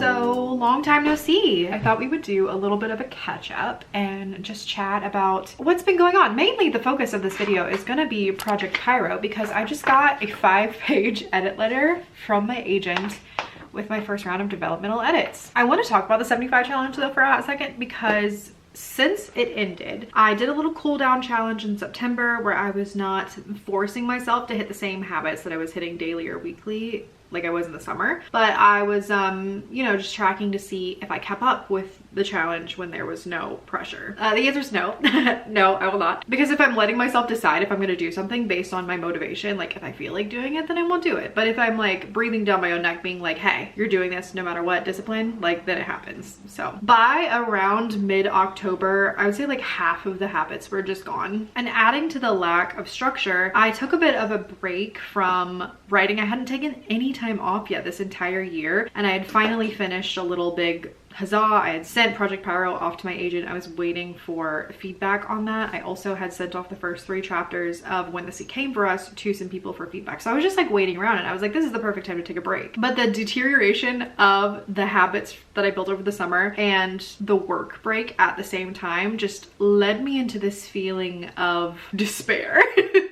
So long time no see. I thought we would do a little bit of a catch up and just chat about what's been going on. Mainly the focus of this video is gonna be Project Pyro because I just got a 5-page edit letter from my agent with my first round of developmental edits. I want to talk about the 75 challenge though for a hot second because since it ended, I did a little cool down challenge in September where I was not forcing myself to hit the same habits that I was hitting daily or weekly like I was in the summer, but I was you know, just tracking to see if I kept up with the challenge when there was no pressure. The answer is no. No, I will not, because if I'm letting myself decide if I'm gonna do something based on my motivation, like if I feel like doing it, then I won't do it. But if I'm like breathing down my own neck being like, hey, you're doing this no matter what, discipline, like then it happens. So by around mid-October, I would say like half of the habits were just gone. And adding to the lack of structure, I took a bit of a break from writing. I hadn't taken any time off yet this entire year, and I had finally finished a little big huzzah. I had sent Project Pyro off to my agent. I was waiting for feedback on that. I also had sent off the first 3 chapters of When the Sea Came for Us to some people for feedback. So I was just like waiting around and I was like, this is the perfect time to take a break. But the deterioration of the habits that I built over the summer and the work break at the same time just led me into this feeling of despair.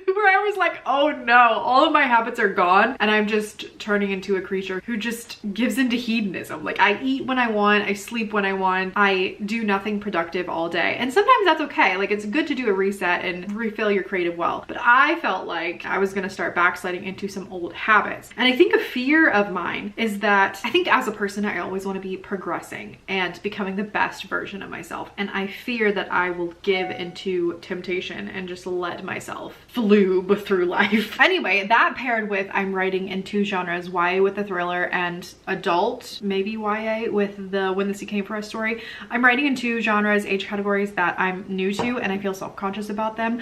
Where I was like, oh no, all of my habits are gone and I'm just turning into a creature who just gives into hedonism. Like I eat when I want, I sleep when I want, I do nothing productive all day. And sometimes that's okay. Like it's good to do a reset and refill your creative well. But I felt like I was gonna start backsliding into some old habits. And I think a fear of mine is that I think as a person, I always wanna be progressing and becoming the best version of myself. And I fear that I will give into temptation and just let myself flube through life. Anyway, that paired with I'm writing in 2 genres, YA with a thriller and adult, maybe YA with the When the Sea Came for Us story. I'm writing in 2 genres, age categories that I'm new to and I feel self-conscious about them.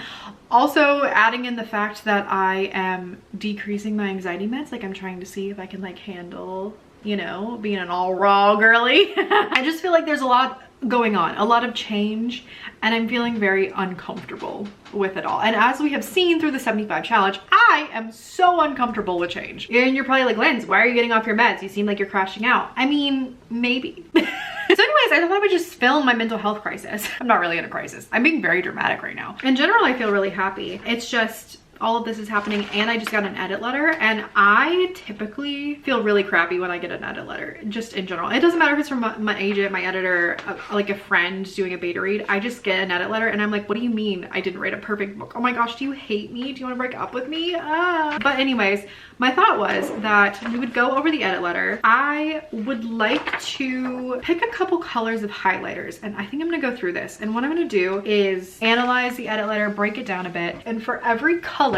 Also adding in the fact that I am decreasing my anxiety meds. Like I'm trying to see if I can like handle, you know, being an all raw girly. I just feel like there's a lot going on, a lot of change, and I'm feeling very uncomfortable with it all. And as we have seen through the 75 challenge, I am so uncomfortable with change. And you're probably like, Lens, why are you getting off your meds? You seem like you're crashing out. I mean, maybe. So anyways, I thought I would just film my mental health crisis. I'm not really in a crisis. I'm being very dramatic right now. In general, I feel really happy. It's just all of this is happening and I just got an edit letter, and I typically feel really crappy when I get an edit letter, just in general. It doesn't matter if it's from my agent, my editor, like a friend doing a beta read. I just get an edit letter and I'm like, what do you mean I didn't write a perfect book? Oh my gosh, do you hate me? Do you want to break up with me? But anyways, my thought was that we would go over the edit letter. I would like to pick a couple colors of highlighters, and I think I'm gonna go through this. And what I'm gonna do is analyze the edit letter, break it down a bit, and for every color,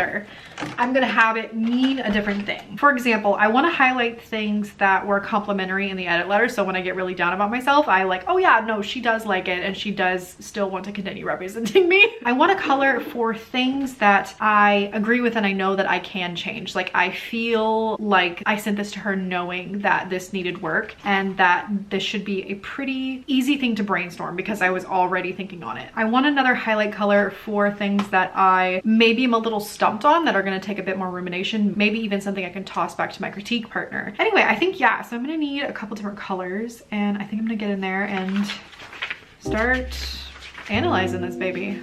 I'm gonna have it mean a different thing. For example, I wanna highlight things that were complimentary in the edit letter, so when I get really down about myself, I like, oh yeah, no, she does like it, and she does still want to continue representing me. I want a color for things that I agree with and I know that I can change. Like I feel like I sent this to her knowing that this needed work and that this should be a pretty easy thing to brainstorm because I was already thinking on it. I want another highlight color for things that I maybe am a little stumped on that are going to take a bit more rumination, maybe even something I can toss back to my critique partner. Anyway, I think, yeah, so I'm going to need a couple different colors, and I think I'm going to get in there and start analyzing this baby.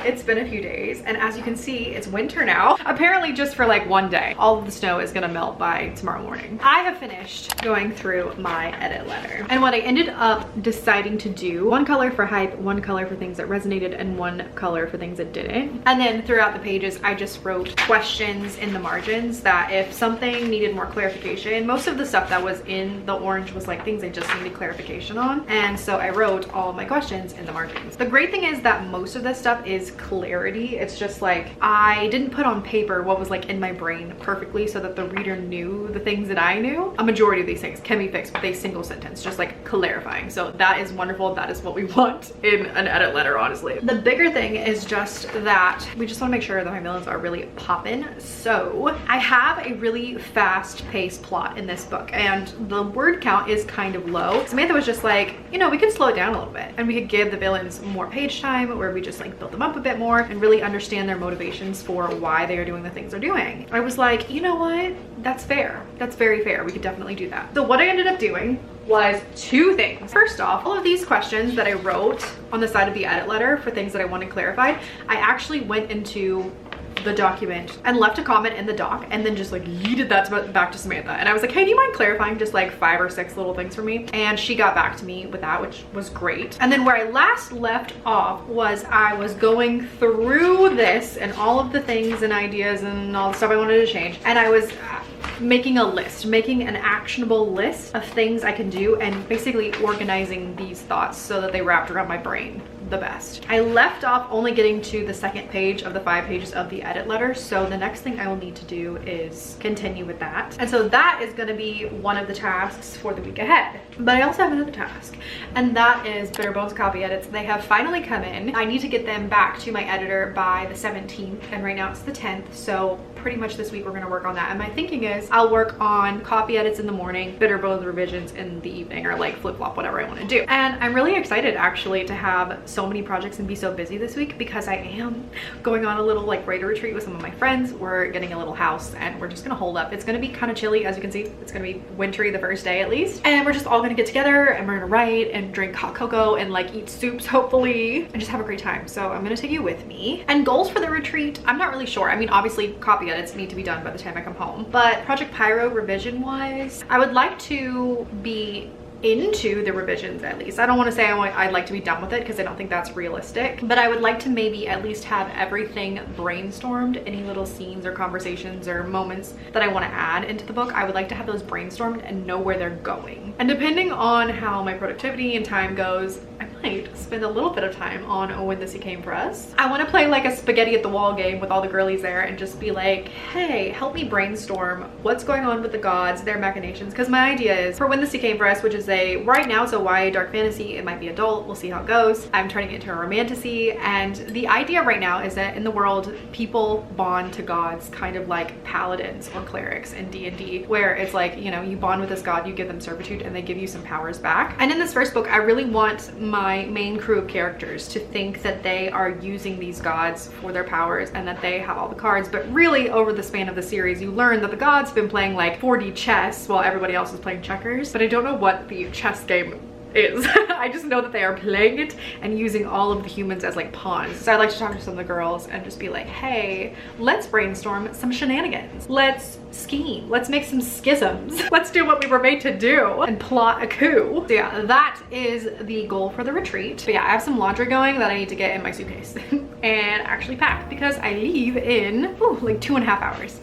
It's been a few days, and as you can see, it's winter now. Apparently just for like one day. All of the snow is gonna melt by tomorrow morning. I have finished going through my edit letter. And what I ended up deciding to do, one color for hype, one color for things that resonated, and one color for things that didn't. And then throughout the pages, I just wrote questions in the margins that if something needed more clarification, most of the stuff that was in the orange was like things I just needed clarification on. And so I wrote all my questions in the margins. The great thing is that most of this stuff is clear clarity. It's just like I didn't put on paper what was like in my brain perfectly so that the reader knew the things that I knew. A majority of these things can be fixed with a single sentence, just like clarifying. So that is wonderful. That is what we want in an edit letter, honestly. The bigger thing is just that we just want to make sure that my villains are really poppin'. So I have a really fast-paced plot in this book, and the word count is kind of low. Samantha was just like, you know, we could slow it down a little bit and we could give the villains more page time where we just like build them up a bit more and really understand their motivations for why they are doing the things they're doing. I was like, you know what? That's fair. That's very fair. We could definitely do that. So what I ended up doing was two things. First off, all of these questions that I wrote on the side of the edit letter for things that I wanted clarified, I actually went into the document and left a comment in the doc and then just like yeeted that back to Samantha. And I was like, hey, do you mind clarifying just like 5 or 6 little things for me? And she got back to me with that, which was great. And then where I last left off was I was going through this and all of the things and ideas and all the stuff I wanted to change. And I was making a list, making an actionable list of things I can do and basically organizing these thoughts so that they wrapped around my brain the best. I left off only getting to the second page of the 5 pages of the edit letter, so the next thing I will need to do is continue with that. And so that is going to be one of the tasks for the week ahead. But I also have another task, and that is Bitter Bones copy edits. They have finally come in. I need to get them back to my editor by the 17th, and right now it's the 10th, so pretty much this week we're going to work on that. And my thinking is I'll work on copy edits in the morning, Bitter Bones revisions in the evening, or like flip-flop, whatever I want to do. And I'm really excited actually to have so many projects and be so busy this week because I am going on a little like writer retreat with some of my friends. We're getting a little house and we're just gonna hold up. It's gonna be kind of chilly, as you can see. It's gonna be wintry the first day at least, and we're just all gonna get together and we're gonna write and drink hot cocoa and like eat soups hopefully and just have a great time. So I'm gonna take you with me. And goals for the retreat, I'm not really sure. I mean, obviously copy edits need to be done by the time I come home, but Project Pyro revision wise, I would like to be into the revisions at least. I don't want to say I'd like to be done with it because I don't think that's realistic, but I would like to maybe at least have everything brainstormed. Any little scenes or conversations or moments that I want to add into the book, I would like to have those brainstormed and know where they're going. And depending on how my productivity and time goes, I might spend a little bit of time on When This He Came For Us. I want to play like a spaghetti at the wall game with all the girlies there and just be like, hey, help me brainstorm what's going on with the gods, their machinations. Because my idea is for When This He Came For Us, which is right now it's a YA dark fantasy, it might be adult, we'll see how it goes. I'm turning it into a romantasy, and the idea right now is that in the world people bond to gods kind of like paladins or clerics in D&D, where it's like, you know, you bond with this god, you give them servitude and they give you some powers back. And in this first book I really want my main crew of characters to think that they are using these gods for their powers and that they have all the cards, but really over the span of the series you learn that the gods have been playing like 4D chess while everybody else is playing checkers. But I don't know what the chess game is. I just know that they are playing it and using all of the humans as like pawns. So I like to talk to some of the girls and just be like, hey, let's brainstorm some shenanigans. Let's scheme. Let's make some schisms. Let's do what we were made to do and plot a coup. So yeah, that is the goal for the retreat. But yeah, I have some laundry going that I need to get in my suitcase and actually pack because I leave in like 2.5 hours.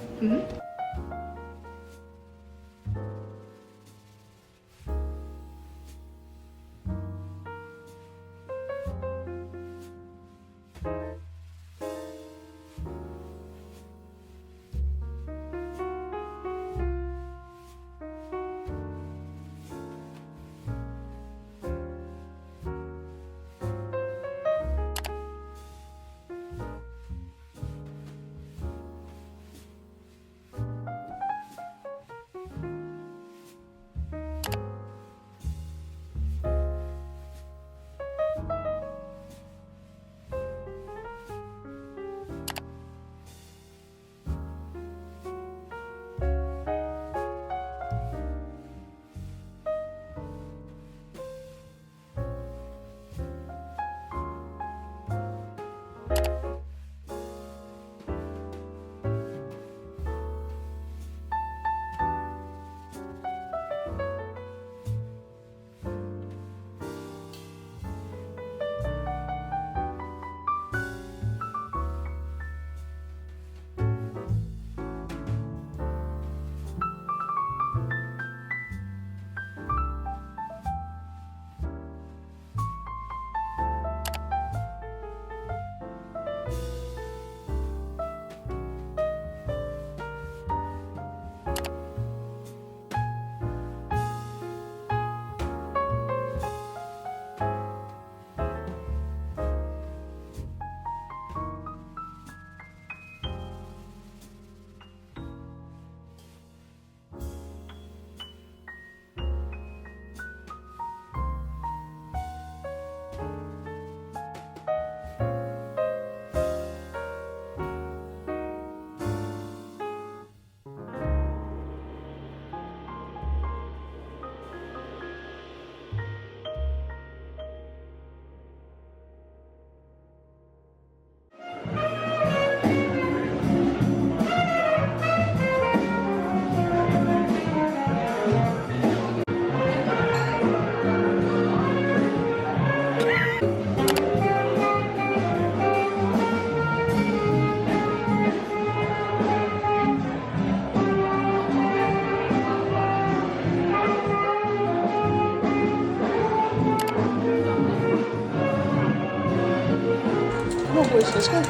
Let's go.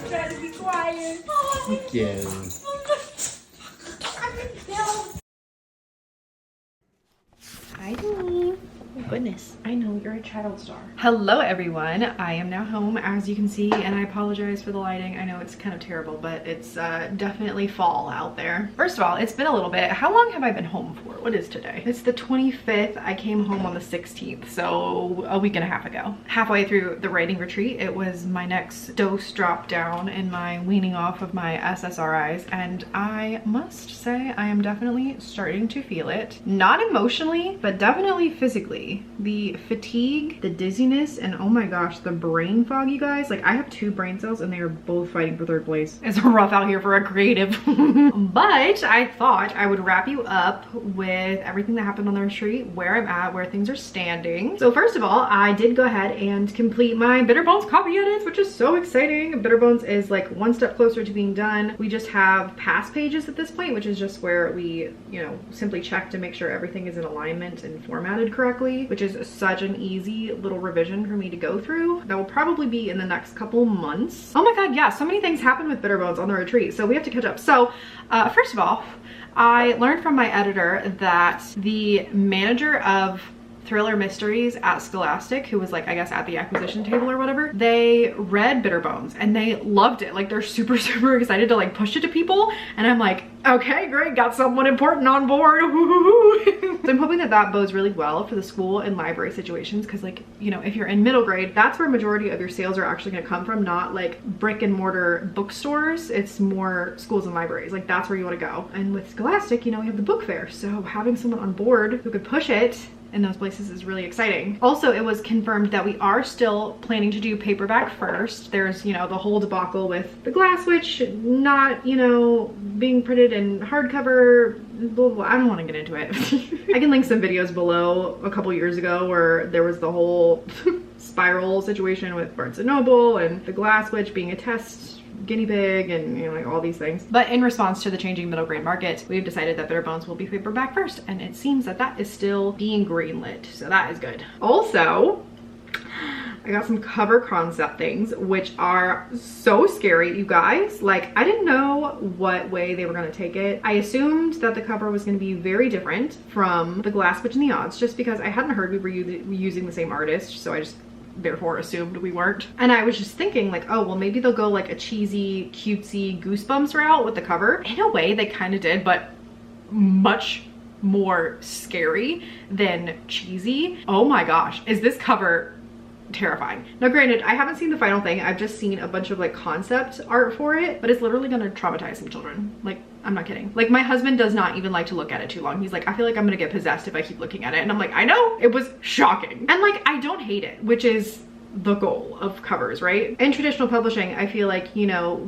Trying to be quiet. Yeah. Hi, Dean. Oh goodness, I know you're a child star. Hello everyone, I am now home as you can see, and I apologize for the lighting. I know it's kind of terrible, but it's definitely fall out there. First of all, it's been a little bit. How long have I been home for? What is today? It's the 25th. I came home on the 16th, so a week and a half ago. Halfway through the writing retreat, it was my next dose drop down in my weaning off of my SSRIs, and I must say I am definitely starting to feel it. Not emotionally, but definitely physically. The fatigue, the dizziness, and oh my gosh, the brain fog, you guys. Like, I have 2 brain cells and they are both fighting for 3rd place. It's rough out here for a creative. But I thought I would wrap you up with everything that happened on the retreat, where I'm at, where things are standing. So first of all, I did go ahead and complete my Bitter Bones copy edits, which is so exciting. Bitter Bones is like 1 step closer to being done. We just have pass pages at this point, which is just where we, you know, simply check to make sure everything is in alignment and formatted correctly, which is such an easy little revision for me to go through. That will probably be in the next couple months. Oh my god, yeah, so many things happened with Bitter Bones on the retreat, so we have to catch up. So first of all, I learned from my editor that the manager of Thriller Mysteries at Scholastic, who was like, I guess, at the acquisition table or whatever, they read Bitter Bones and they loved it. Like, they're super excited to like push it to people, and I'm like, okay, great, got someone important on board. So I'm hoping that that bodes really well for the school and library situations, because, like, you know, if you're in middle grade, that's where a majority of your sales are actually going to come from, not like brick and mortar bookstores. It's more schools and libraries. Like, that's where you want to go. And with Scholastic, you know, we have the book fair, so having someone on board who could push it in those places is really exciting. Also, it was confirmed that we are still planning to do paperback first. There's, you know, the whole debacle with the Glass Witch not, you know, being printed in hardcover, blah, blah. I don't want to get into it. I can link some videos below a couple years ago where there was the whole spiral situation with Barnes & Noble and the Glass Witch being a test guinea pig, and, you know, like all these things. But in response to the changing middle grade market, we've decided that Bitter Bones will be paperback first, and it seems that that is still being greenlit, so that is good. Also, I got some cover concept things, which are so scary, you guys. Like, I didn't know what way they were going to take it. I assumed that the cover was going to be very different from the Glass Witch and the Odds, just because I hadn't heard we were using the same artist, so I just therefore assumed we weren't. And I was just thinking, like, oh, well, maybe they'll go like a cheesy, cutesy Goosebumps route with the cover. In a way, they kind of did, but much more scary than cheesy. Oh my gosh, is this cover terrifying. Now granted, I haven't seen the final thing. I've just seen a bunch of like concept art for it, but it's literally gonna traumatize some children. Like, I'm not kidding. Like, my husband does not even like to look at it too long. He's like, I feel like I'm gonna get possessed if I keep looking at it. And I'm like, I know, it was shocking. And like, I don't hate it, which is the goal of covers, right? In traditional publishing, I feel like, you know,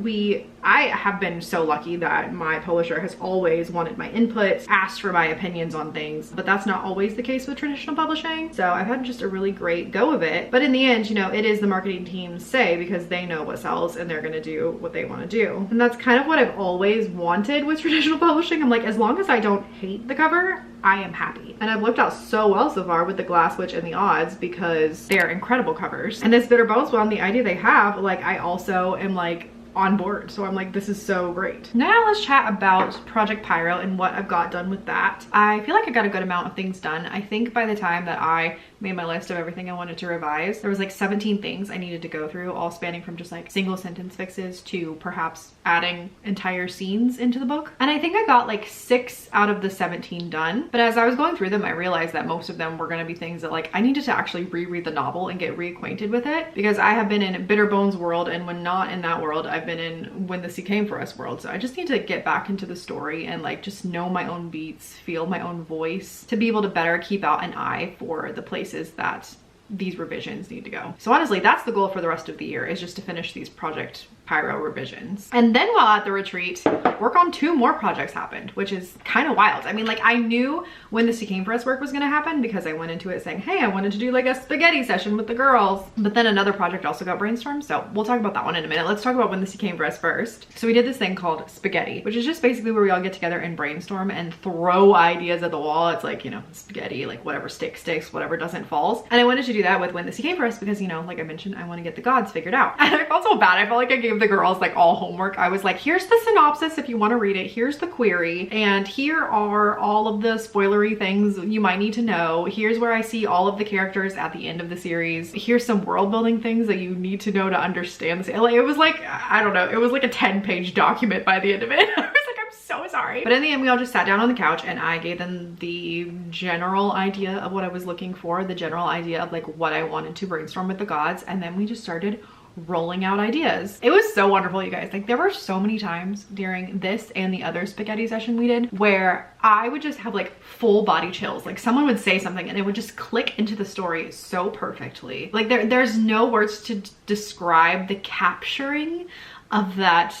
I have been so lucky that my publisher has always wanted my inputs, asked for my opinions on things, but that's not always the case with traditional publishing. So I've had just a really great go of it. But in the end, you know, it is the marketing team's say, because they know what sells and they're gonna do what they wanna do. And that's kind of what I've always wanted with traditional publishing. I'm like, as long as I don't hate the cover, I am happy. And I've worked out so well so far with the Glass Witch and the Odds, because they're incredible covers. And this Bitter Bones one, the idea they have, like, I also am like on board. So I'm like, this is so great. Now let's chat about Project Pyro and what I've got done with that. I feel like I got a good amount of things done. I think by the time that I made my list of everything I wanted to revise, there was like 17 things I needed to go through, all spanning from just like single sentence fixes to perhaps adding entire scenes into the book. And I think I got like 6 out of the 17 done. But as I was going through them, I realized that most of them were going to be things that, like, I needed to actually reread the novel and get reacquainted with it, because I have been in Bitter Bones world, and when not in that world, I've been in When the Sea Came for Us world. So I just need to get back into the story and like just know my own beats, feel my own voice, to be able to better keep out an eye for the places that these revisions need to go. So honestly, that's the goal for the rest of the year, is just to finish these Project Pyro revisions. And then while at the retreat, work on 2 more projects happened, which is kind of wild. I mean, like, I knew when the Came For Us work was gonna happen because I went into it saying, hey, I wanted to do like a spaghetti session with the girls. But then another project also got brainstormed, so we'll talk about that one in a minute. Let's talk about when this Came For Us first. So we did this thing called spaghetti, which is just basically where we all get together and brainstorm and throw ideas at the wall. It's like, you know, spaghetti, like whatever sticks, whatever doesn't falls. And I wanted to do that with When This Came For Us because, you know, like I mentioned, I want to get the gods figured out. And I felt so bad. I felt like I gave the girls like all homework. I was like, here's the synopsis if you want to read it. Here's the query. And here are all of the spoilery things you might need to know. Here's where I see all of the characters at the end of the series. Here's some world building things that you need to know to understand this. Like, it was like, I don't know, it was like a 10-page document by the end of it. I was like, I'm so sorry. But in the end, we all just sat down on the couch and I gave them the general idea of what I was looking for, the general idea of like what I wanted to brainstorm with the gods. And then we just started rolling out ideas. It was so wonderful, you guys. Like, there were so many times during this and the other spaghetti session we did where I would just have like full body chills. Like, someone would say something and it would just click into the story so perfectly. Like, there's no words to describe the capturing of that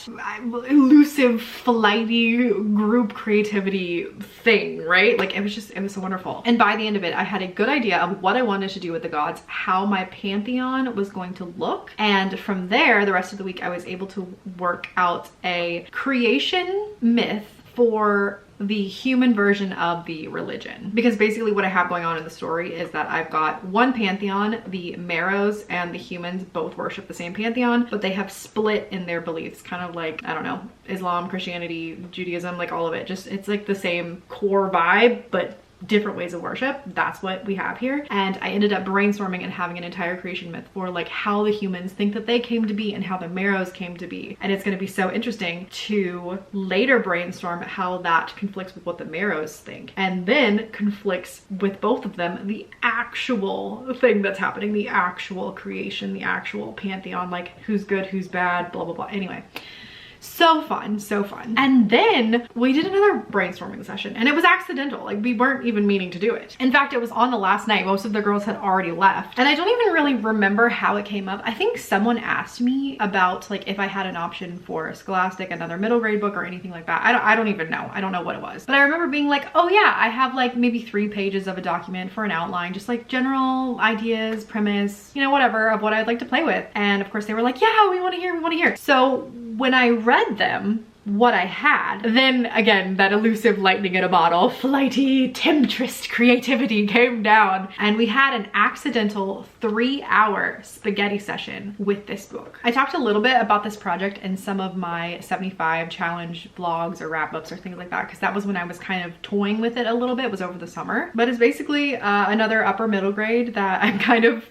elusive, flighty group creativity thing, right? Like, it was so wonderful. And by the end of it, I had a good idea of what I wanted to do with the gods, how my pantheon was going to look. And from there, the rest of the week, I was able to work out a creation myth for the human version of the religion. Because basically what I have going on in the story is that I've got one pantheon, the Marrows and the humans both worship the same pantheon, but they have split in their beliefs, kind of like, I don't know, Islam, Christianity, Judaism, like all of it. Just, it's like the same core vibe, but different ways of worship. That's what we have here. And I ended up brainstorming and having an entire creation myth for like how the humans think that they came to be and how the Marrows came to be. And it's going to be so interesting to later brainstorm how that conflicts with what the Marrows think, and then conflicts with both of them the actual thing that's happening, the actual creation, the actual pantheon, like who's good, who's bad, blah blah blah. Anyway, so fun, so fun. And then we did another brainstorming session and it was accidental. Like, we weren't even meaning to do it. In fact, it was on the last night. Most of the girls had already left and I don't even really remember how it came up. I think someone asked me about like if I had an option for Scholastic, another middle grade book or anything like that. I don't even know. I don't know what it was, but I remember being like, oh yeah, I have like maybe 3 pages of a document for an outline, just like general ideas, premise, you know, whatever, of what I'd like to play with. And of course they were like, yeah, we want to hear. So when I read them, what I had, then again, that elusive lightning in a bottle, flighty temptress creativity came down and we had an accidental 3-hour spaghetti session with this book. I talked a little bit about this project in some of my 75 challenge vlogs or wrap-ups or things like that, because that was when I was kind of toying with it a little bit. It was over the summer, but it's basically another upper middle grade that I'm kind of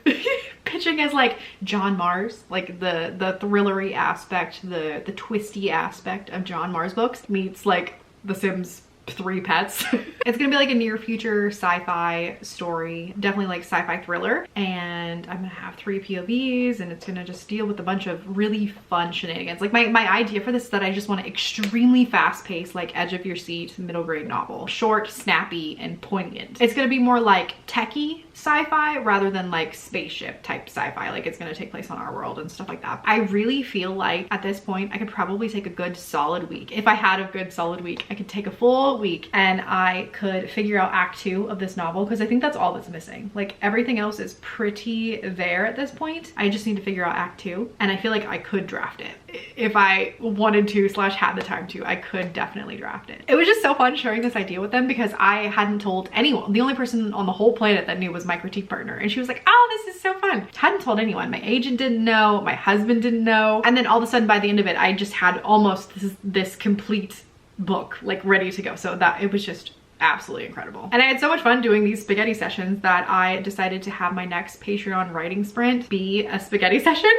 pitching as like John Mars, like the thrillery aspect, the twisty aspect of John Mars books meets like The Sims 3 pets. It's gonna be like a near future sci-fi story, definitely like sci-fi thriller, and I'm gonna have 3 POVs and it's gonna just deal with a bunch of really fun shenanigans. Like my idea for this is that I just want an extremely fast-paced, like edge of your seat middle grade novel, short, snappy, and poignant. It's gonna be more like techie sci-fi rather than like spaceship type sci-fi. Like, it's gonna take place on our world and stuff like that. I really feel like at this point I could probably take a good solid week. If I had a good solid week, I could take a full week and I could figure out act 2 of this novel, because I think that's all that's missing. Like, everything else is pretty there at this point. I just need to figure out act 2, and I feel like I could draft it. If I wanted to / had the time to, I could definitely draft it. It was just so fun sharing this idea with them because I hadn't told anyone. The only person on the whole planet that knew was my critique partner, and she was like, oh, this is so fun. Hadn't told anyone. My agent didn't know, my husband didn't know, and then all of a sudden by the end of it I just had almost this complete book like ready to go. So that it was just absolutely incredible. And I had so much fun doing these spaghetti sessions that I decided to have my next Patreon writing sprint be a spaghetti session.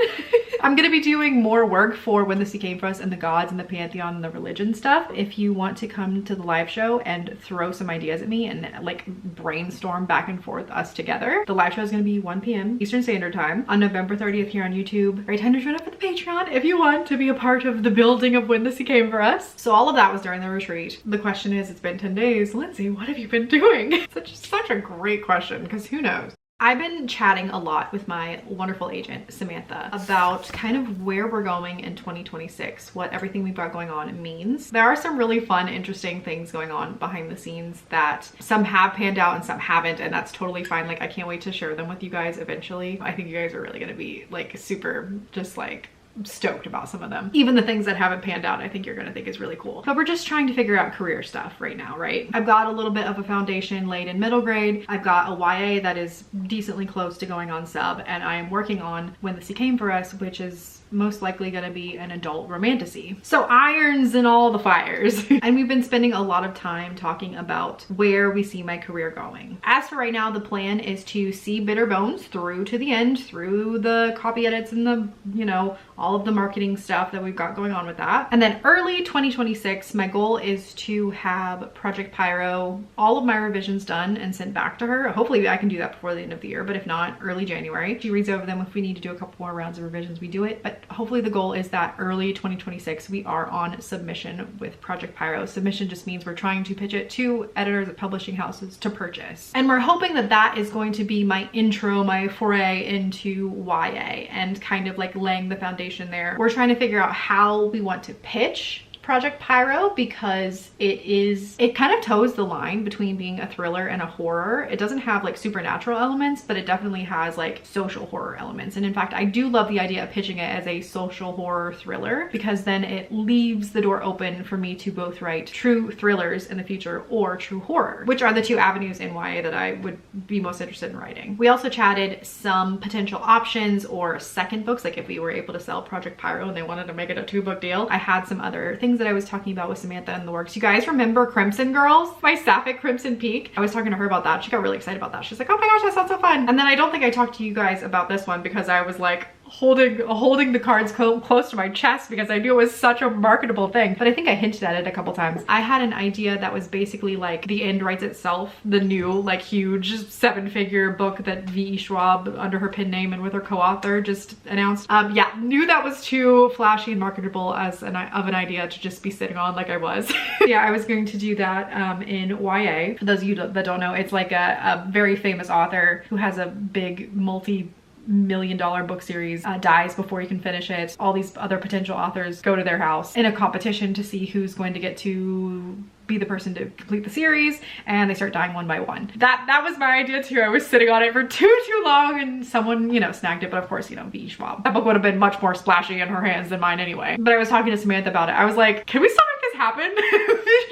I'm gonna be doing more work for When the Sea Came For Us and the gods and the pantheon and the religion stuff. If you want to come to the live show and throw some ideas at me and like brainstorm back and forth us together, the live show is gonna be 1 p.m. Eastern Standard Time on November 30th here on YouTube. Great time to join up for the Patreon if you want to be a part of the building of When the Sea Came For Us. So all of that was during the retreat. The question is, it's been 10 days. Lindsay, what have you been doing? Such a great question, because who knows? I've been chatting a lot with my wonderful agent, Samantha, about kind of where we're going in 2026, what everything we've got going on means. There are some really fun, interesting things going on behind the scenes that some have panned out and some haven't, and that's totally fine. Like, I can't wait to share them with you guys eventually. I think you guys are really gonna be like super just like stoked about some of them. Even the things that haven't panned out, I think you're gonna think is really cool. But we're just trying to figure out career stuff right now, right? I've got a little bit of a foundation laid in middle grade. I've got a YA that is decently close to going on sub, and I am working on When the Sea Came for Us, which is most likely going to be an adult romantasy. So irons in all the fires. And we've been spending a lot of time talking about where we see my career going. As for right now, the plan is to see Bitter Bones through to the end, through the copy edits and the, you know, all of the marketing stuff that we've got going on with that. And then early 2026, my goal is to have Project Pyro, all of my revisions done and sent back to her. Hopefully I can do that before the end of the year, but if not, early January. She reads over them. If we need to do a couple more rounds of revisions, we do it. But hopefully the goal is that early 2026 we are on submission with Project Pyro. Submission just means we're trying to pitch it to editors at publishing houses to purchase, and we're hoping that that is going to be my intro, my foray into YA, and kind of like laying the foundation there. We're trying to figure out how we want to pitch Project Pyro, because it kind of toes the line between being a thriller and a horror. It doesn't have like supernatural elements, but it definitely has like social horror elements. And in fact, I do love the idea of pitching it as a social horror thriller, because then it leaves the door open for me to both write true thrillers in the future or true horror, which are the two avenues in YA that I would be most interested in writing. We also chatted some potential options or second books, like if we were able to sell Project Pyro and they wanted to make it a 2-book deal. I had some other things that I was talking about with Samantha in the works. You guys remember Crimson Girls? My Sapphic Crimson Peak? I was talking to her about that. She got really excited about that. She's like, oh my gosh, that sounds so fun. And then I don't think I talked to you guys about this one because I was like holding the cards close to my chest because I knew it was such a marketable thing. But I think I hinted at it a couple times. I had an idea that was basically like The End Writes Itself, the new like huge 7-figure book that V.E. Schwab, under her pen name and with her co-author, just announced. Yeah, knew that was too flashy and marketable as an idea to just be sitting on like I was. Yeah, I was going to do that in YA. For those of you that don't know, it's like a very famous author who has a big multi-million-dollar book series dies before he can finish it. All these other potential authors go to their house in a competition to see who's going to get to be the person to complete the series, and they start dying one by one. That was my idea too. I was sitting on it for too long and someone, you know, snagged it, but of course, you know, V.E. Schwab. That book would have been much more splashy in her hands than mine anyway. But I was talking to Samantha about it. I was like, can we still make this happen?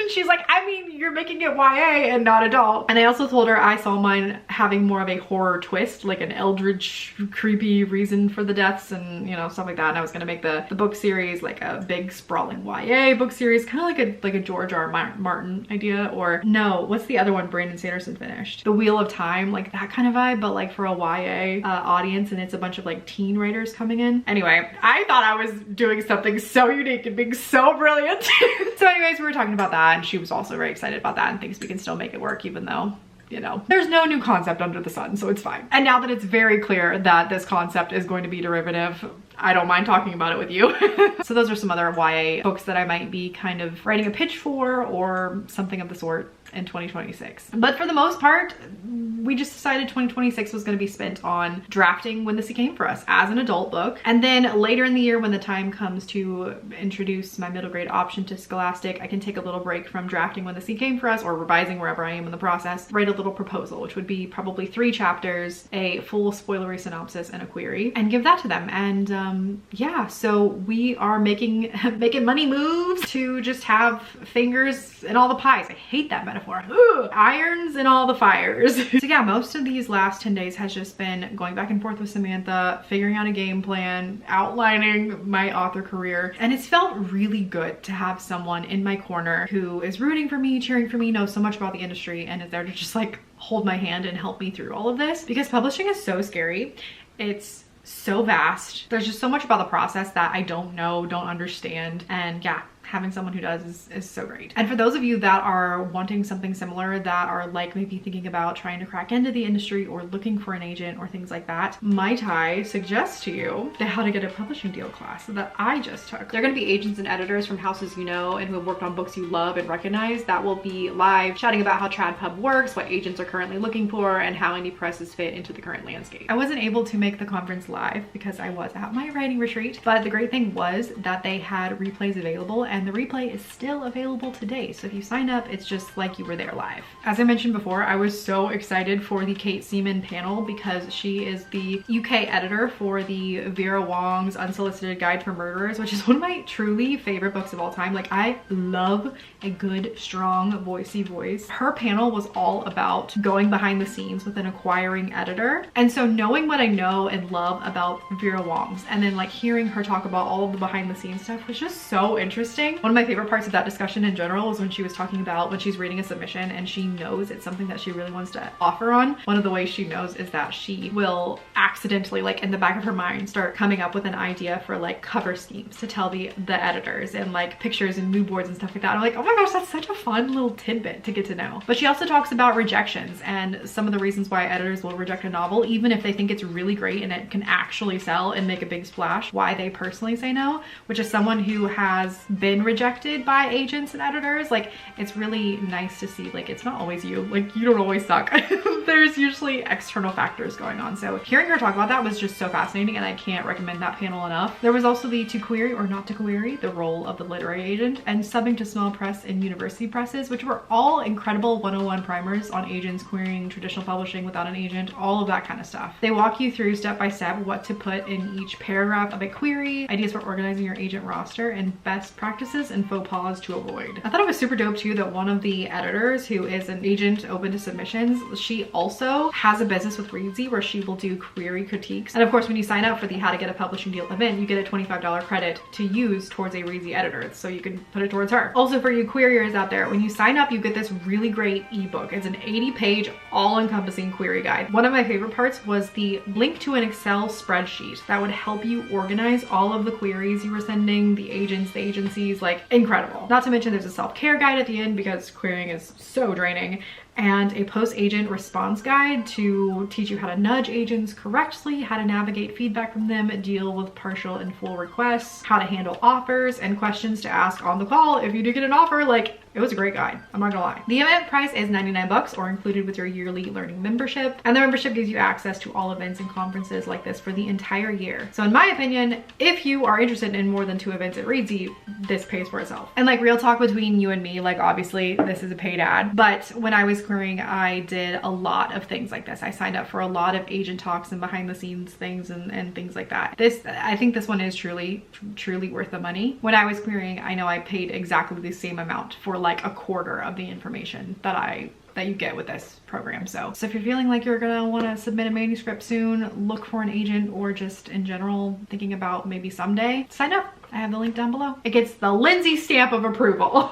And she's like, I mean, you're making it YA and not adult. And I also told her I saw mine having more of a horror twist, like an eldritch, creepy reason for the deaths and, you know, stuff like that. And I was gonna make the book series like a big sprawling YA book series, kind of like a George R. Martin idea, or no, what's the other one Brandon Sanderson finished? The Wheel of Time, like that kind of vibe, but like for a YA audience, and it's a bunch of like teen writers coming in. Anyway, I thought I was doing something so unique and being so brilliant. So anyways, we were talking about that, and she was also very excited about that and thinks we can still make it work, even though, you know, there's no new concept under the sun, so it's fine. And now that it's very clear that this concept is going to be derivative, I don't mind talking about it with you. So those are some other YA books that I might be kind of writing a pitch for or something of the sort in 2026. But for the most part, we just decided 2026 was going to be spent on drafting When the Sea Came for Us as an adult book. And then later in the year, when the time comes to introduce my middle grade option to Scholastic, I can take a little break from drafting When the Sea Came for Us or revising wherever I am in the process, write a little proposal, which would be probably 3 chapters, a full spoilery synopsis, and a query, and give that to them. And yeah, so we are making money moves to just have fingers in all the pies. I hate that metaphor. Ugh. Irons in all the fires. So yeah, most of these last 10 days has just been going back and forth with Samantha, figuring out a game plan, outlining my author career. And it's felt really good to have someone in my corner who is rooting for me, cheering for me, knows so much about the industry, and is there to just like hold my hand and help me through all of this, because publishing is so scary. It's so vast. There's just so much about the process that I don't know, don't understand. And yeah, having someone who does is so great. And for those of you that are wanting something similar, that are like maybe thinking about trying to crack into the industry or looking for an agent or things like that, might I suggest to you the How to Get a Publishing Deal class that I just took. They're going to be agents and editors from houses you know and who have worked on books you love and recognize that will be live chatting about how Trad Pub works, what agents are currently looking for, and how indie presses fit into the current landscape. I wasn't able to make the conference live because I was at my writing retreat, but the great thing was that they had replays available, and the replay is still available today. So if you sign up, it's just like you were there live. As I mentioned before, I was so excited for the Kate Seaman panel because she is the UK editor for the Vera Wong's Unsolicited Guide for Murderers, which is one of my truly favorite books of all time. Like, I love a good, strong, voicey voice. Her panel was all about going behind the scenes with an acquiring editor. And so knowing what I know and love about Vera Wong's, and then like hearing her talk about all of the behind the scenes stuff, was just so interesting. One of my favorite parts of that discussion in general was when she was talking about when she's reading a submission and she knows it's something that she really wants to offer on. One of the ways she knows is that she will accidentally, like in the back of her mind, start coming up with an idea for like cover schemes to tell the editors, and like pictures and mood boards and stuff like that. I'm like, oh my gosh, that's such a fun little tidbit to get to know. But she also talks about rejections and some of the reasons why editors will reject a novel, even if they think it's really great and it can actually sell and make a big splash, why they personally say no, which is someone who has been rejected by agents and editors. Like, it's really nice to see, like, it's not always you, like, you don't always suck. There's usually external factors going on. So hearing her talk about that was just so fascinating, and I can't recommend that panel enough. There was also the To Query or Not to Query, the role of the literary agent, and subbing to small press and university presses, which were all incredible 101 primers on agents, querying, traditional publishing without an agent, all of that kind of stuff. They walk you through step by step what to put in each paragraph of a query, ideas for organizing your agent roster, and best practices and faux pas to avoid. I thought it was super dope too that one of the editors, who is an agent open to submissions, she also has a business with Reedsy where she will do query critiques. And of course, when you sign up for the How to Get a Publishing Deal event, you get a $25 credit to use towards a Reedsy editor, so you can put it towards her. Also, for you queryers out there, when you sign up, you get this really great ebook. It's an 80-page all-encompassing query guide. One of my favorite parts was the link to an Excel spreadsheet that would help you organize all of the queries you were sending, the agents, the agencies. Like, incredible. Not to mention there's a self-care guide at the end because querying is so draining, and a post-agent response guide to teach you how to nudge agents correctly, how to navigate feedback from them, deal with partial and full requests, how to handle offers, and questions to ask on the call if you do get an offer. Like, it was a great guide, I'm not gonna lie. The event price is 99 bucks or included with your yearly learning membership, and the membership gives you access to all events and conferences like this for the entire year. So in my opinion, if you are interested in more than 2 events at Reedsy, this pays for itself. And like, real talk between you and me, like, obviously this is a paid ad, but when I was querying, I did a lot of things like this. I signed up for a lot of agent talks and behind the scenes things and things like that. I think this one is truly worth the money. When I was querying, I know I paid exactly the same amount for like a quarter of the information that you get with this program. So if you're feeling like you're gonna want to submit a manuscript soon, look for an agent, or just in general thinking about maybe someday, sign up. I have the link down below. It gets the Lindsay stamp of approval,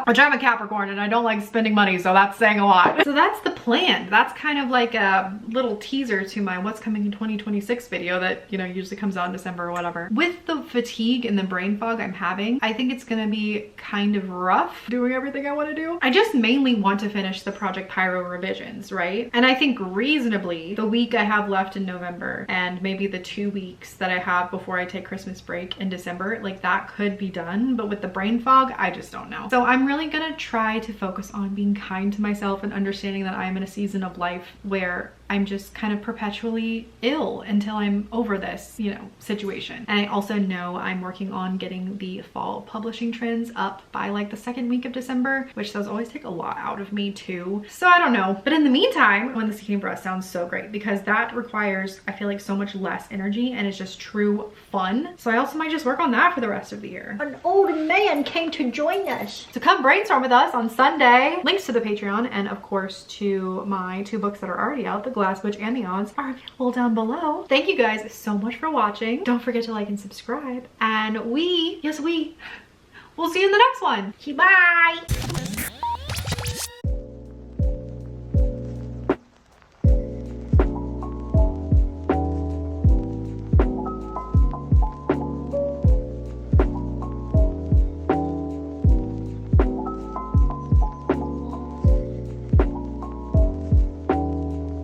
which I'm a Capricorn and I don't like spending money, so that's saying a lot. So that's the plan. That's kind of like a little teaser to my what's coming in 2026 video that, you know, usually comes out in December or whatever. With the fatigue and the brain fog I'm having, I think it's gonna be kind of rough doing everything I want to do. I just mainly want to finish the Project Pyro revisions, right? And I think reasonably the week I have left in November and maybe the 2 weeks that I have before I take Christmas break in December, like, that could be done, but with the brain fog, I just don't know. So I'm really gonna try to focus on being kind to myself and understanding that I am in a season of life where I'm just kind of perpetually ill until I'm over this, you know, situation. And I also know I'm working on getting the fall publishing trends up by like the 2nd week of December, which does always take a lot out of me too. So I don't know. But in the meantime, When This Came For Us sounds so great because that requires, I feel like, so much less energy and it's just true fun. So I also might just work on that for the rest of the year. An old man came to join us. So come brainstorm with us on Sunday. Links to the Patreon and of course to my 2 books that are already out, The Glass Witch and The Odds, are available down below. Thank you guys so much for watching. Don't forget to like and subscribe. And we'll see you in the next one. Bye.